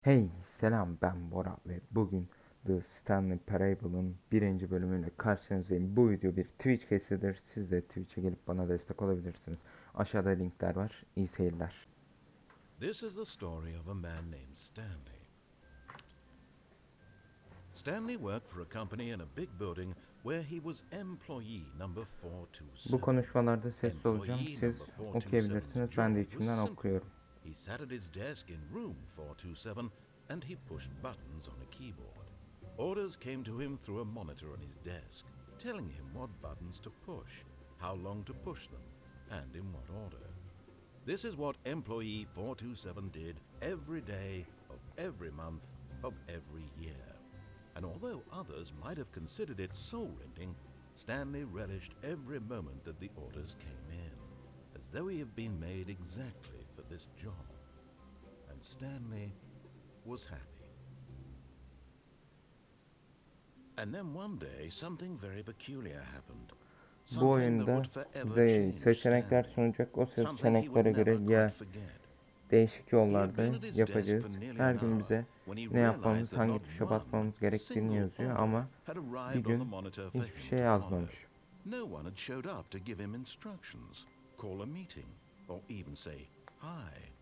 Hey selam, ben Bora ve bugün The Stanley Parable'ın birinci bölümüyle karşınızdayım. Bu video bir Twitch kesitidir. Siz de Twitch'e gelip bana destek olabilirsiniz. Aşağıda linkler var. İyi seyirler. This is the story of a man named Stanley. Stanley worked for a company in a big building where he was employee number 427. Bu konuşmalarda sessiz olacağım. Siz okuyabilirsiniz. Ben de içimden okuyorum. He sat at his desk in room 427 and he pushed buttons on a keyboard. Orders came to him through a monitor on his desk, telling him what buttons to push, how long to push them, and in what order. This is what employee 427 did every day of every month of every year. And although others might have considered it soul-rending, Stanley relished every moment that the orders came in, as though he had been made exactly for this job. And Stanley was happy. And then one day something very peculiar happened. Bu oyunda bize seçenekler sunacak. O seçeneklere göre ya değişik yollarda yapacağız. Her gün bize ne yapmamız, hangi tuşa basmamız gerektiğini yazıyor ama bir gün hiçbir şey yazmamış. No one had showed up to give him instructions, call a meeting, or even say hi.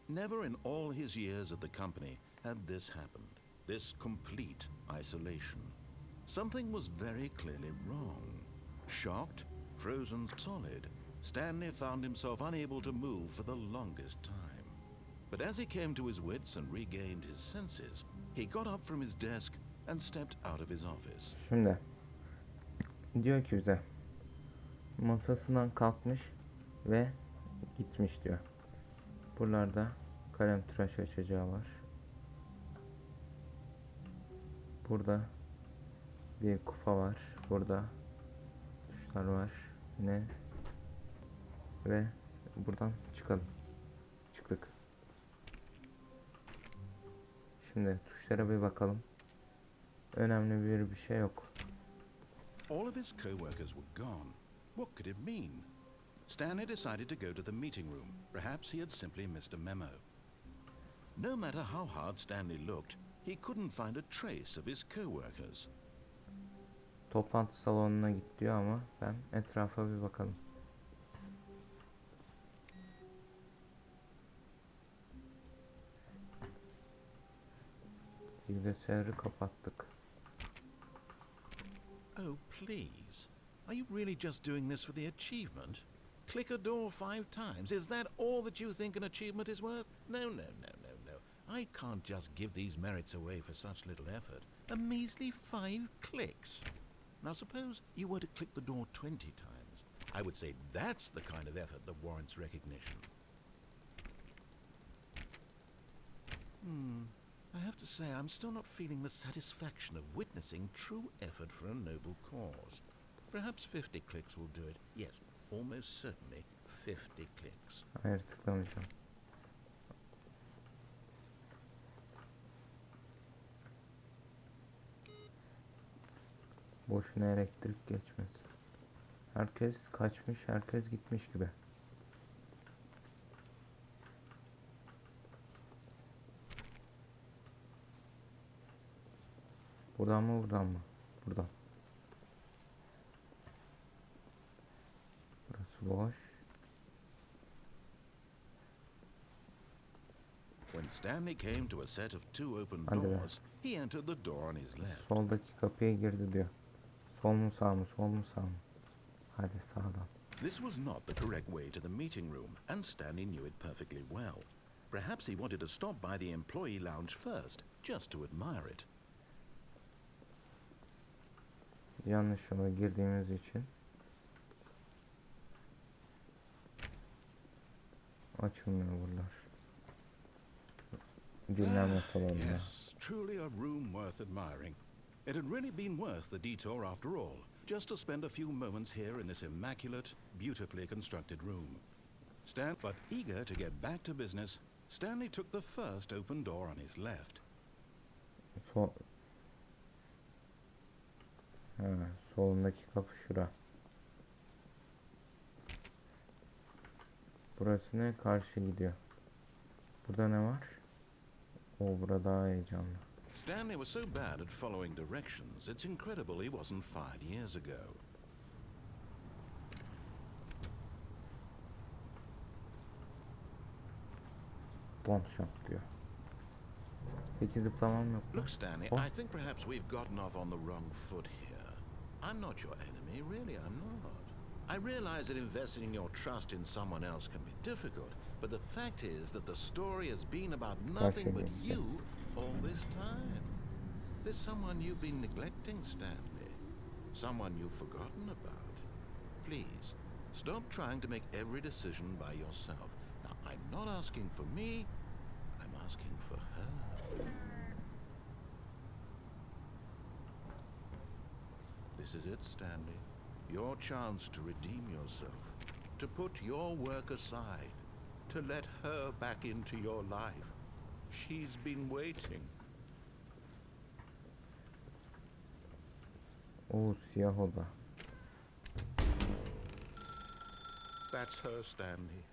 Never in all his years at the company had this happened, this complete isolation. Something was very clearly wrong. Shocked, frozen solid, Stanley found himself unable to move for the longest time. But as he came to his wits and regained his senses, he got up from his desk and stepped out of his office. Şimdi diyor ki bize masasından kalkmış ve gitmiş diyor. Buralarda kalem tıraş açacağı var. Burada bir kupa var. Burada tuşlar var. Ne? Ve buradan çıkalım. Çıktık. Şimdi tuşlara bir bakalım. Önemli bir şey yok. All of his co-workers were gone. What could it mean? Stanley decided to go to the meeting room. Perhaps he had simply missed a memo. No matter how hard Stanley looked, he couldn't find a trace of his co-workers. Toplantı salonuna git diyor ama ben etrafa bir bakalım. Bilgisayarı kapattık. Oh, please. Are you really just doing this for the achievement? Click a door 5 times. Is that all that you think an achievement is worth? No. I can't just give these merits away for such little effort. A measly 5 clicks. Now suppose you were to click the door 20 times. I would say that's the kind of effort that warrants recognition. I have to say I'm still not feeling the satisfaction of witnessing true effort for a noble cause. Perhaps 50 clicks will do it. Yes, almost certainly 50 clicks. Hayır, tıklamayacağım. Boşuna elektrik geçmesin. Herkes kaçmış, herkes gitmiş gibi. Buradan mı, buradan mı? Buradan. Burası boş. When Stanley came to a set of 2 open doors, he entered the door on his left. Soldaki kapıya girdi diyor. Sol mu sağ mı, sol mu sağ mı? Hadi sağdan. This was not the correct way to the meeting room, and Stanley knew it perfectly well. Perhaps he wanted to stop by the employee lounge first, just to admire it. Yanlış yola girdiğimiz için açılmıyor buralar. Dinlenme salonuna. Yes, truly a room worth admiring. It had really been worth the detour after all, just to spend a few moments here in this immaculate, beautifully constructed room. But eager to get back to business, Stanley took the first open door on his left. Solundaki kapı şura. Burası ne? Karşı gidiyor. Burada ne var? O burada daha heyecanlı. Stanley was so bad at following directions, it's incredible he wasn't fired years ago. Don't shot diyor. Peki zıplamam yok mu? Look, Stanley, Oh. I think perhaps we've gotten off on the wrong foot here. I'm not your enemy, really, I'm not. I realize that investing your trust in someone else can be difficult, but the fact is that the story has been about nothing but you all this time. There's someone you've been neglecting, Stanley. Someone you've forgotten about. Please, stop trying to make every decision by yourself. Now, I'm not asking for me, I'm asking for her. This is it, Stanley. Your chance to redeem yourself, to put your work aside, to let her back into your life. She's been waiting. O siyah oda. That's her, Stanley.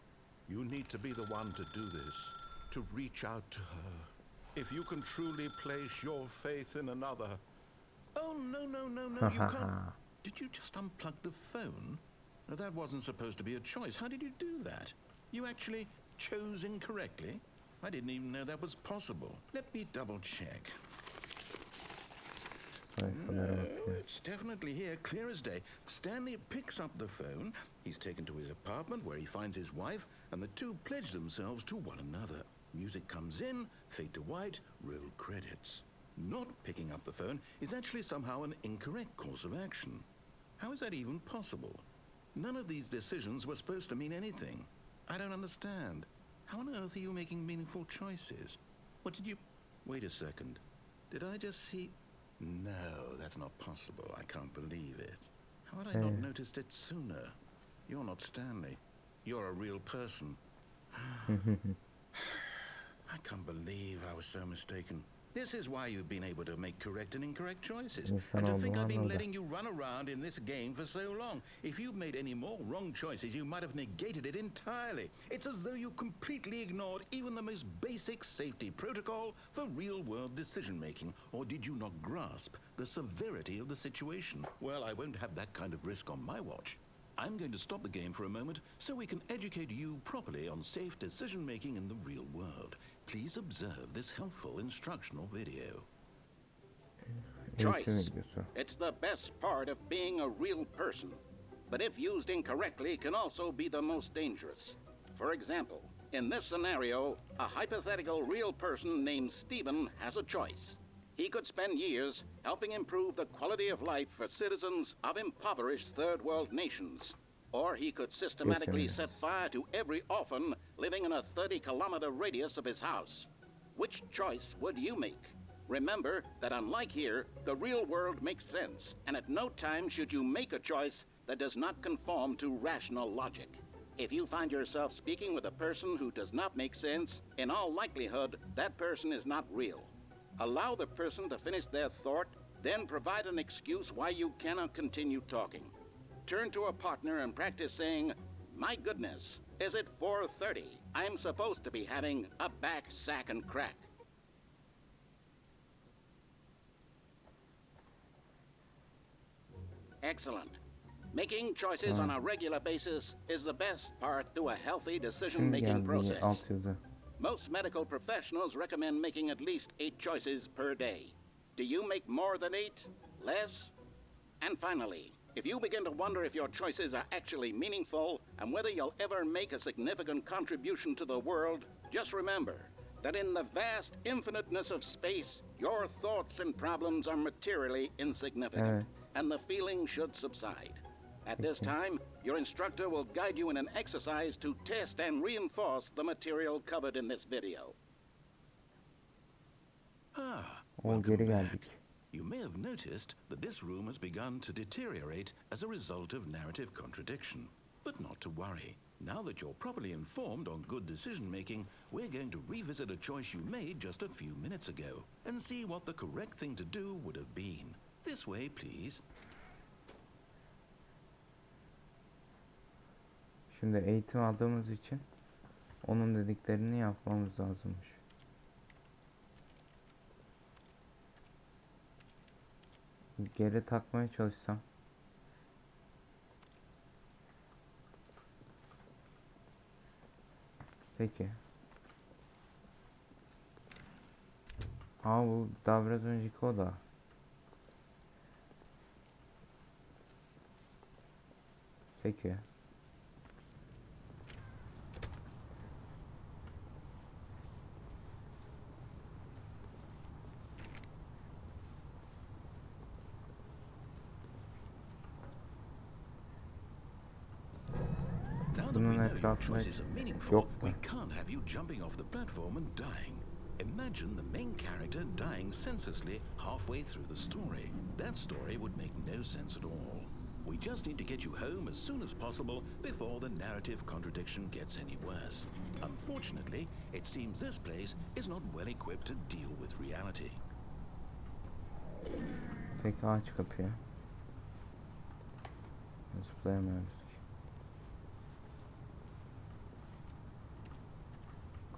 You need to be the one to do this, to reach out to her. If you can truly place your faith in another. Oh, no, you can't. Did you just unplug the phone? No, that wasn't supposed to be a choice. How did you do that? You actually chose incorrectly? I didn't even know that was possible. Let me double check. No, it's definitely here, clear as day. Stanley picks up the phone. He's taken to his apartment where he finds his wife, and the two pledge themselves to one another. Music comes in, fade to white, roll credits. Not picking up the phone is actually somehow an incorrect course of action. How is that even possible? None of these decisions were supposed to mean anything. I don't understand. How on earth are you making meaningful choices? What did you... Wait a second. Did I just see... No, that's not possible. I can't believe it. How had I not noticed it sooner? You're not Stanley. You're a real person. I can't believe I was so mistaken. This is why you've been able to make correct and incorrect choices. And to think I've been letting you run around in this game for so long. If you'd made any more wrong choices, you might have negated it entirely. It's as though you completely ignored even the most basic safety protocol for real-world decision-making. Or did you not grasp the severity of the situation? Well, I won't have that kind of risk on my watch. I'm going to stop the game for a moment so we can educate you properly on safe decision-making in the real world. Please observe this helpful instructional video. Choice. It's the best part of being a real person, but if used incorrectly can also be the most dangerous. For example, in this scenario, a hypothetical real person named Stephen has a choice. He could spend years helping improve the quality of life for citizens of impoverished third world nations. Or he could systematically set fire to every orphan living in a 30-kilometer radius of his house. Which choice would you make? Remember that unlike here, the real world makes sense, and at no time should you make a choice that does not conform to rational logic. If you find yourself speaking with a person who does not make sense, in all likelihood, that person is not real. Allow the person to finish their thought, then provide an excuse why you cannot continue talking. Turn to a partner and practice saying, "My goodness, is it 4:30? I'm supposed to be having a back, sack, and crack." Excellent. Making choices on a regular basis is the best part to a healthy decision-making process. Most medical professionals recommend making at least 8 choices per day. Do you make more than 8? Less? And finally, if you begin to wonder if your choices are actually meaningful and whether you'll ever make a significant contribution to the world, just remember that in the vast infiniteness of space, your thoughts and problems are materially insignificant, and the feeling should subside. At this time, your instructor will guide you in an exercise to test and reinforce the material covered in this video. Welcome back. You may have noticed that this room has begun to deteriorate as a result of narrative contradiction. But not to worry. Now that you're properly informed on good decision-making, we're going to revisit a choice you made just a few minutes ago and see what the correct thing to do would have been. This way, please. Şimdi eğitim aldığımız için onun dediklerini yapmamız lazımmış. Geri takmaya çalışsam. Peki. Bu daha biraz önceki oda. Peki. Bunun etrafında yok mu? We can't have you jumping off the platform and dying. Imagine the main character dying senselessly halfway through the story. That story would make no sense at all. We just need to get you home as soon as possible before the narrative contradiction gets any worse. Unfortunately, it seems this place is not well equipped to deal with reality. Peki aç kapıyı. Zıplayamıyoruz ki.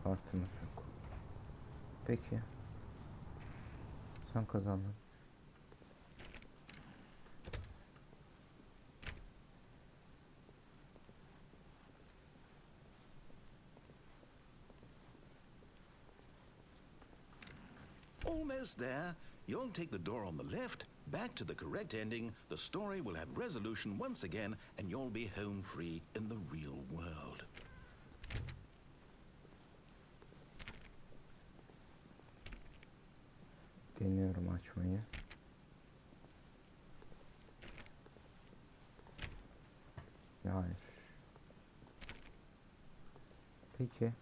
Kartımız yok. Peki. Sen kazandın. Almost there. You'll take the door on the left, back to the correct ending, the story will have resolution once again, and you'll be home free in the real world. Deniyorum açmayı. Hayır. Peki.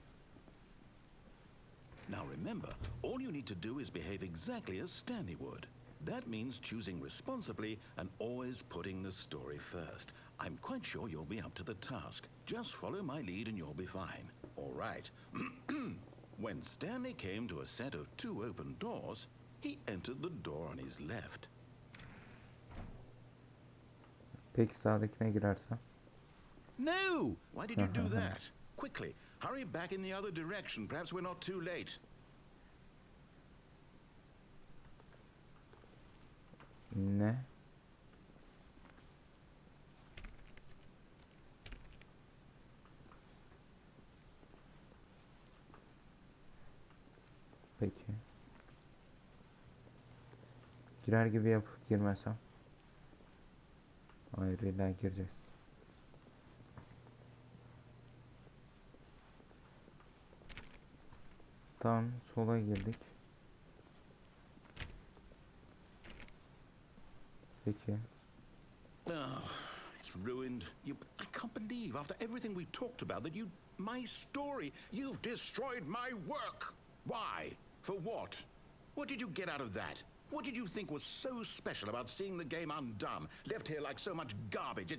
Now remember, all you need to do is behave exactly as Stanley would. That means choosing responsibly and always putting the story first. I'm quite sure you'll be up to the task. Just follow my lead and you'll be fine. All right. When Stanley came to a set of 2 open doors, he entered the door on his left. Peki sağdakine girersem? No! Why did you do that? Quickly, hurry back in the other direction. Perhaps we're not too late. Ne? Peki. Girer gibi yapıp girmesem? Hayır, illa gireceğiz. Tamam, sola girdik. Peki. Oh, it's ruined. I can't believe after everything we talked about that my story, you've destroyed my work. Why? For what? What did you get out of that? What did you think was so special about seeing the game undone, left here like so much garbage?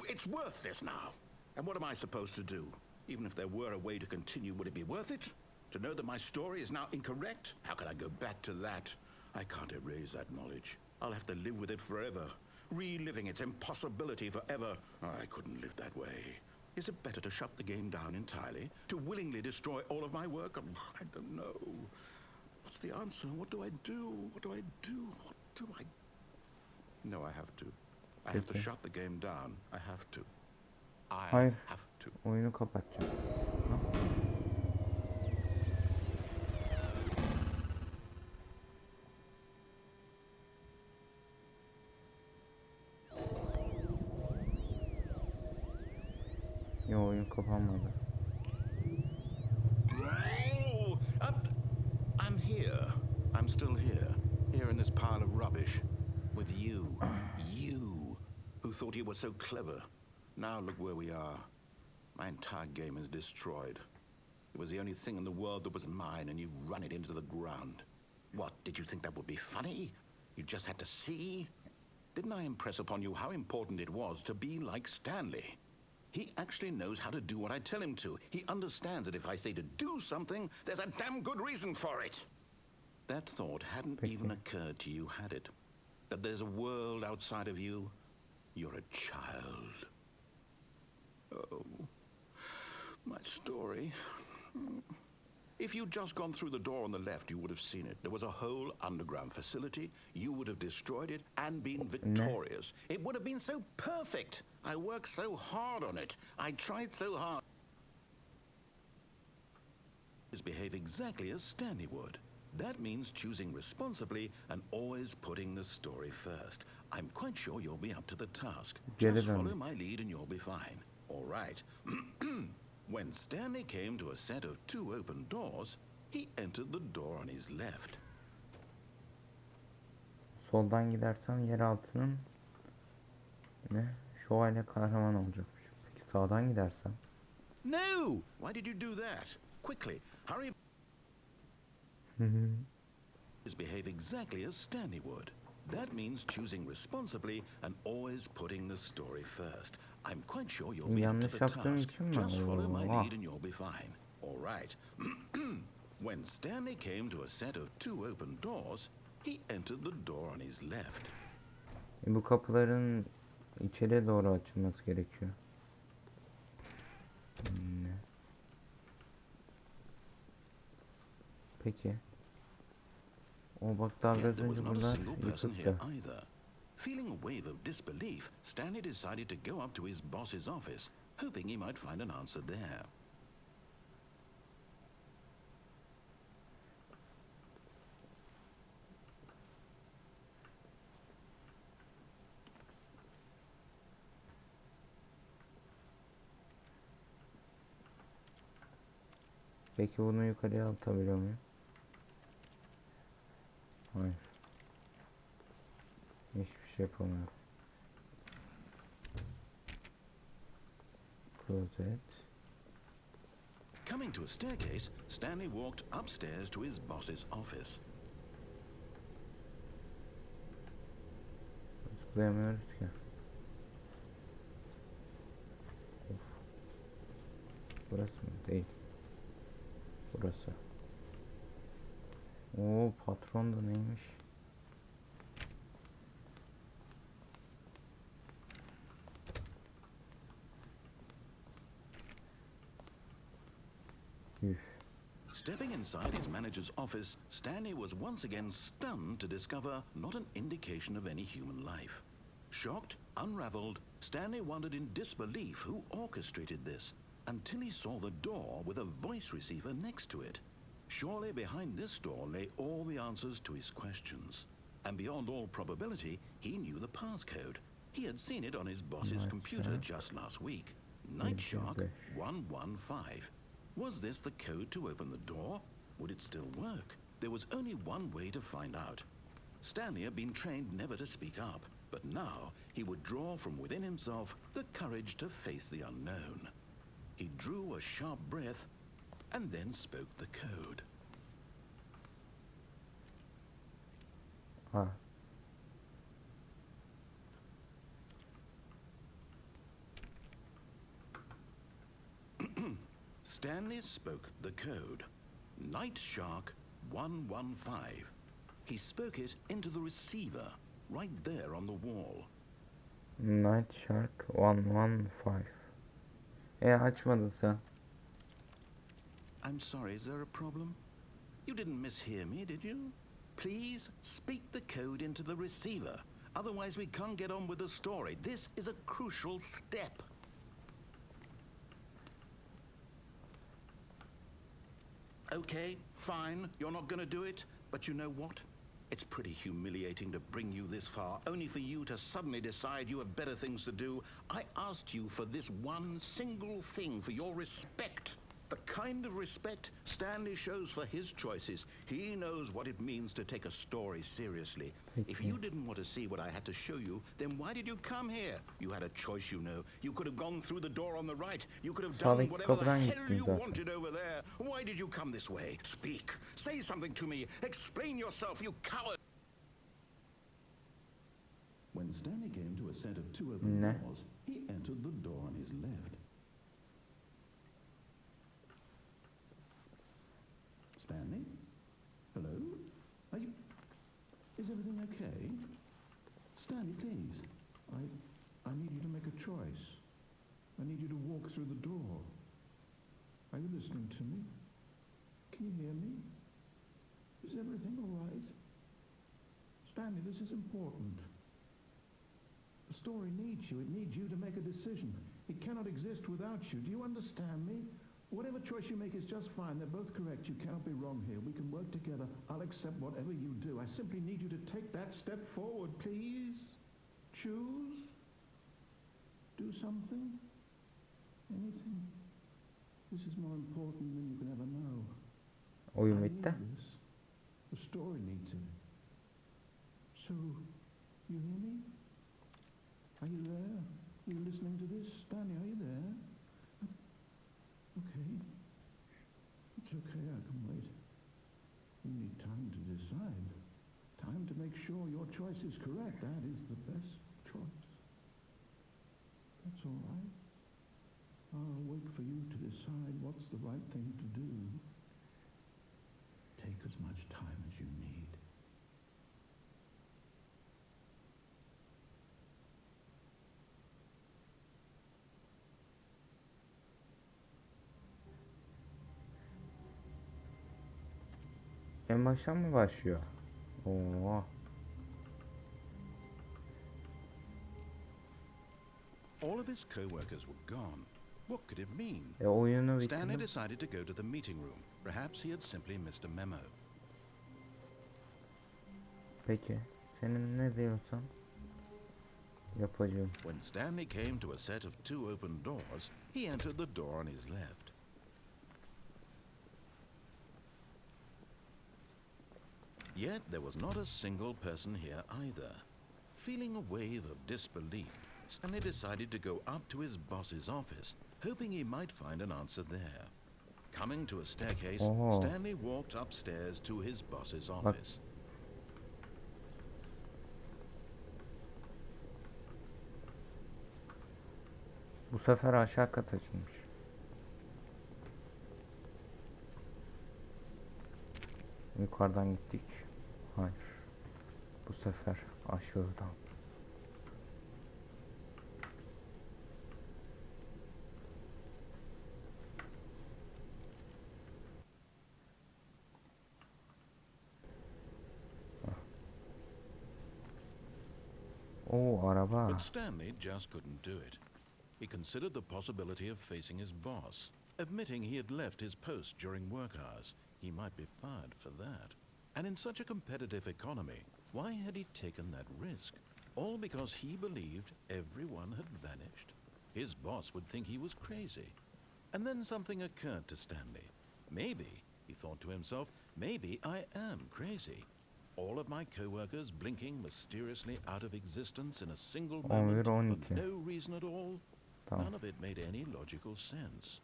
It's worthless now. And what am I supposed to do? Even if there were a way to continue, would it be worth it? To know that my story is now incorrect? How can I go back to that? I can't erase that knowledge. I'll have to live with it forever, reliving its impossibility forever. I couldn't live that way. Is it better to shut the game down entirely? To willingly destroy all of my work? I don't know. What's the answer? What do I do? What do I do? What do I... No, I have to. I have to shut the game down. I have to. I have to. Oyunu kapatacağım. Yo, oyun kapanmadı. I'm here. I'm still here. Here in this pile of rubbish. With you. You. Who thought you were so clever. Now look where we are. My entire game is destroyed. It was the only thing in the world that was mine, and you've run it into the ground. What, did you think that would be funny? You just had to see? Didn't I impress upon you how important it was to be like Stanley? He actually knows how to do what I tell him to. He understands that if I say to do something, there's a damn good reason for it. That thought hadn't even occurred to you, had it? That there's a world outside of you? You're a child. Oh, my story. If you'd just gone through the door on the left, you would have seen it. There was a whole underground facility. You would have destroyed it and been victorious. It would have been so perfect. I worked so hard on it. I tried so hard. Behave exactly as Stanley would. That means choosing responsibly and always putting the story first. I'm quite sure you'll be up to the task. Just follow my lead and you'll be fine. All right. When Stanley came to a set of 2 open doors, he entered the door on his left. Soldan gidersem yeraltının şövalye kahraman olacakmış. Peki sağdan gidersem? No! Why did you do that? Quickly, hurry. Behave exactly as Stanley would. That means choosing responsibly and always putting the story first. I'm quite sure you'll be up to the task. Just follow my lead and you'll be fine. All right. When Stanley came to a set of 2 open doors, he entered the door on his left. Bu kapıların içeriye doğru açılması gerekiyor. Peki. O bak daha biraz önce bunlar yıkıktı. Feeling a wave of disbelief, Stanley decided to go up to his boss's office, hoping he might find an answer there. Peki bunu yukarıya atabiliyor muyum? Hayır. Hiçbir şey yapamıyorum. Closet. Coming to a staircase, Stanley walked upstairs to his boss's office. Zıplayamıyoruz ki. Of. Burası mı? Değil. Burası. Oo, patron da neymiş? Stepping inside his manager's office, Stanley was once again stunned to discover not an indication of any human life. Shocked, unraveled, Stanley wondered in disbelief who orchestrated this, until he saw the door with a voice receiver next to it. Surely behind this door lay all the answers to his questions. And beyond all probability, he knew the passcode. He had seen it on his boss's computer just last week. Nightshark 115. Was this the code to open the door? Would it still work? There was only one way to find out. Stanley had been trained never to speak up, but now he would draw from within himself the courage to face the unknown. He drew a sharp breath and then spoke the code. Ha. Stanley spoke the code. Nightshark 115. He spoke it into the receiver, right there on the wall. Nightshark 115. Açmadın sen. I'm sorry, is there a problem? You didn't mishear me, did you? Please speak the code into the receiver. Otherwise we can't get on with the story. This is a crucial step. Okay, fine, you're not gonna do it, but you know what? It's pretty humiliating to bring you this far, only for you to suddenly decide you have better things to do. I asked you for this one single thing, for your respect. The kind of respect Stanley shows for his choices. He knows what it means to take a story seriously. If you didn't want to see what I had to show you, then why did you come here? You had a choice, you know. You could have gone through the door on the right. You could have done whatever the hell you wanted over there. Why did you come this way? Speak. Say something to me. Explain yourself, you coward. When Stanley came to a set of 2 open doors, he entered the door on his left. Stanley? Hello? Are you... Is everything okay? Stanley, please. I need you to make a choice. I need you to walk through the door. Are you listening to me? Can you hear me? Is everything all right? Stanley, this is important. The story needs you. It needs you to make a decision. It cannot exist without you. Do you understand me? Whatever choice you make is just fine. They're both correct. You cannot be wrong here. We can work together. I'll accept whatever you do. I simply need you to take that step forward, please. Choose. Do something. Anything. This is more important than you can ever know. Oyun I need bitti. this. The story needs it. So, you hear me? Are you there? You listening to this? Stanley, are you there? Okay. It's okay, I can wait. You need time to decide. Time to make sure your choice is correct. That is the best choice. That's all right. I'll wait for you to decide what's the right thing to do. Take as much time as you need. En baştan mı başlıyor? Oo. All of his co-workers were gone. What could it mean? Oyunu Stanley bitirdim. decided to go to the meeting room. Perhaps he had simply missed a memo. Peki. Senin ne diyorsan yapacağım. When Stanley came to a set of two open doors, he entered the door on his left. Yet there was not a single person here either. Feeling a wave of disbelief, Stanley decided to go up to his boss's office, hoping he might find an answer there. Coming to a staircase, Stanley walked upstairs to his boss's office. Bu sefer aşağı kat açılmış. Yukarıdan gittik. Hayır. Bu sefer aşağıdan. Oo, araba. But Stanley just couldn't do it. He considered the possibility of facing his boss, admitting he had left his post during work hours. He might be fired for that. And in such a competitive economy, why had he taken that risk? All because he believed everyone had vanished. His boss would think he was crazy. And then something occurred to Stanley. Maybe, he thought to himself, maybe I am crazy. All of my co-workers blinking mysteriously out of existence in a single moment for no reason at all. None of it made any logical sense.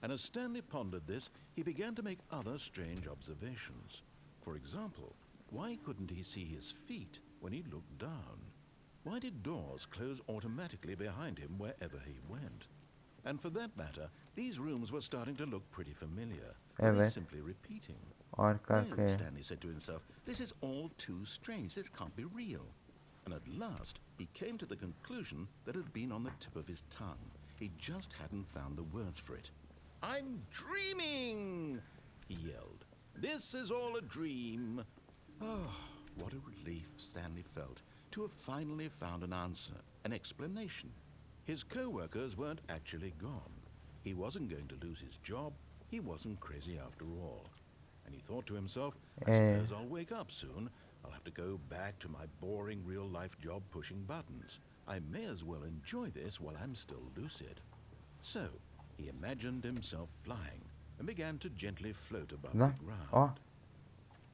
And as Stanley pondered this, he began to make other strange observations. For example, why couldn't he see his feet when he looked down? Why did doors close automatically behind him wherever he went? And for that matter, these rooms were starting to look pretty familiar. Were they simply repeating? No, Stanley said to himself, this is all too strange. This can't be real. And at last, he came to the conclusion that had been on the tip of his tongue. He just hadn't found the words for it. I'm dreaming, he yelled. This is all a dream. Oh, what a relief Stanley felt to have finally found an answer, an explanation. His co-workers weren't actually gone. He wasn't going to lose his job. He wasn't crazy after all. And he thought to himself, I suppose I'll wake up soon. I'll have to go back to my boring real-life job pushing buttons. I may as well enjoy this while I'm still lucid. So, he imagined himself flying and began to gently float above the ground.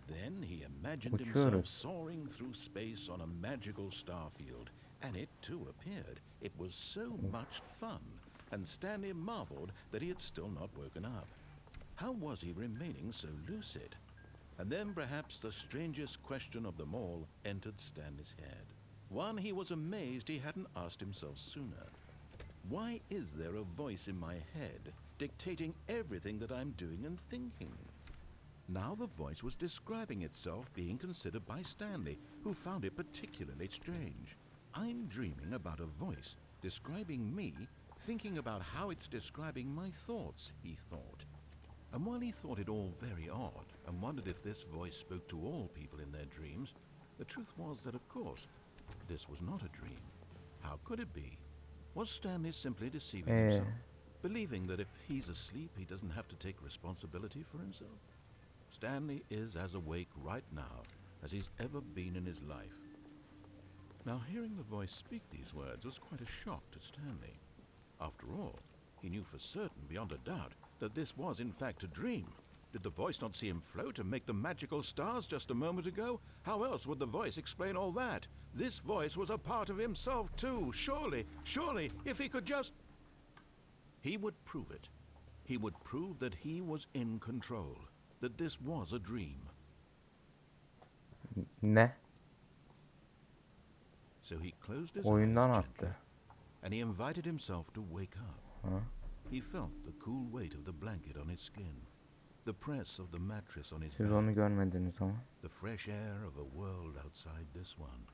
Then he imagined himself soaring through space on a magical starfield, and it too appeared. It was so much fun, and Stanley marveled that he had still not woken up. How was he remaining so lucid? And then perhaps the strangest question of them all entered Stanley's head. One he was amazed he hadn't asked himself sooner. Why is there a voice in my head dictating everything that I'm doing and thinking? Now the voice was describing itself being considered by Stanley, who found it particularly strange. I'm dreaming about a voice describing me, thinking about how it's describing my thoughts, he thought. And while he thought it all very odd and wondered if this voice spoke to all people in their dreams, the truth was that, of course, this was not a dream. How could it be? Was Stanley simply deceiving himself, believing that if he's asleep, he doesn't have to take responsibility for himself? Stanley is as awake right now as he's ever been in his life. Now, hearing the voice speak these words was quite a shock to Stanley. After all, he knew for certain, beyond a doubt, that this was in fact a dream. Did the voice not see him float and make the magical stars just a moment ago? How else would the voice explain all that? This voice was a part of himself too. Surely, if he could just... He would prove it. He would prove that he was in control. That this was a dream. Ne? So he closed his Oyundan eyes attı. gently, and he invited himself to wake up. Ha? He felt the cool weight of the blanket on his skin, the press of the mattress on his Siz back, onu görmediniz ama. the fresh air of a world outside this one.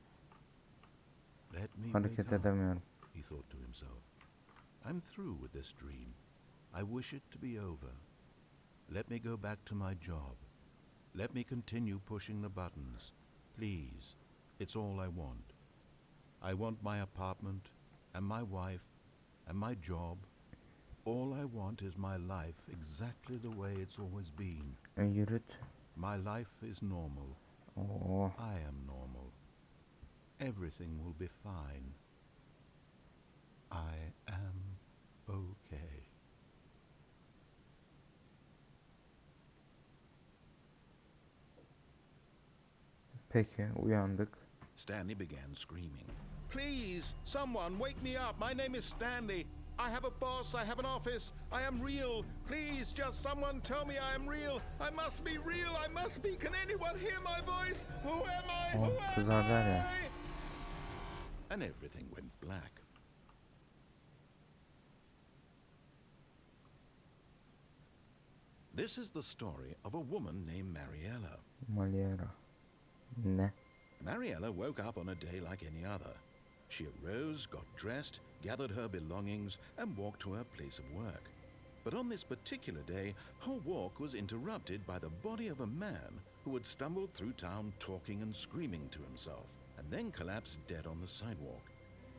Let me wake Hareket up, edemiyorum. he thought to himself. I'm through with this dream. I wish it to be over. Let me go back to my job. Let me continue pushing the buttons. Please, it's all I want. I want my apartment, and my wife, and my job. All I want is my life exactly the way it's always been. Yürüt. My life is normal. Oo. I am normal. Everything will be fine. I am okay. Peki, uyandık. Stanley began screaming. Please, someone wake me up. My name is Stanley. I have a boss. I have an office. I am real. Please, just someone tell me I am real. I must be real. I must be. Can anyone hear my voice? Who am I? Who am kızarlar ya. I? And everything went black. This is the story of a woman named Mariella. Maliera. Ne? Mariella woke up on a day like any other. She arose, got dressed, gathered her belongings, and walked to her place of work. But on this particular day, her walk was interrupted by the body of a man who had stumbled through town talking and screaming to himself, and then collapsed dead on the sidewalk.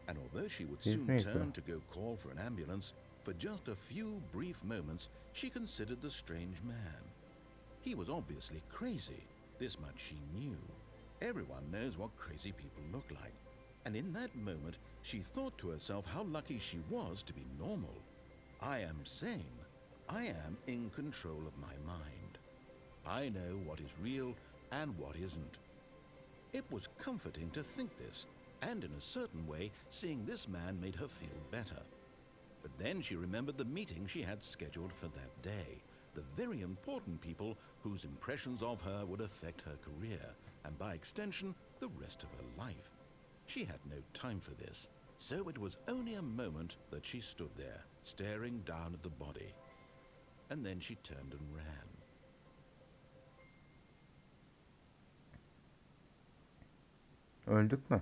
And although she would soon turn to go call for an ambulance, for just a few brief moments, she considered the strange man. He was obviously crazy. This much she knew. Everyone knows what crazy people look like. And in that moment, she thought to herself how lucky she was to be normal. I am sane. I am in control of my mind. I know what is real and what isn't. It was comforting to think this, and in a certain way, seeing this man made her feel better. But then she remembered the meeting she had scheduled for that day, the very important people whose impressions of her would affect her career, and by extension, the rest of her life. She had no time for this, so it was only a moment that she stood there, staring down at the body. And then she turned and ran. Öldük mü?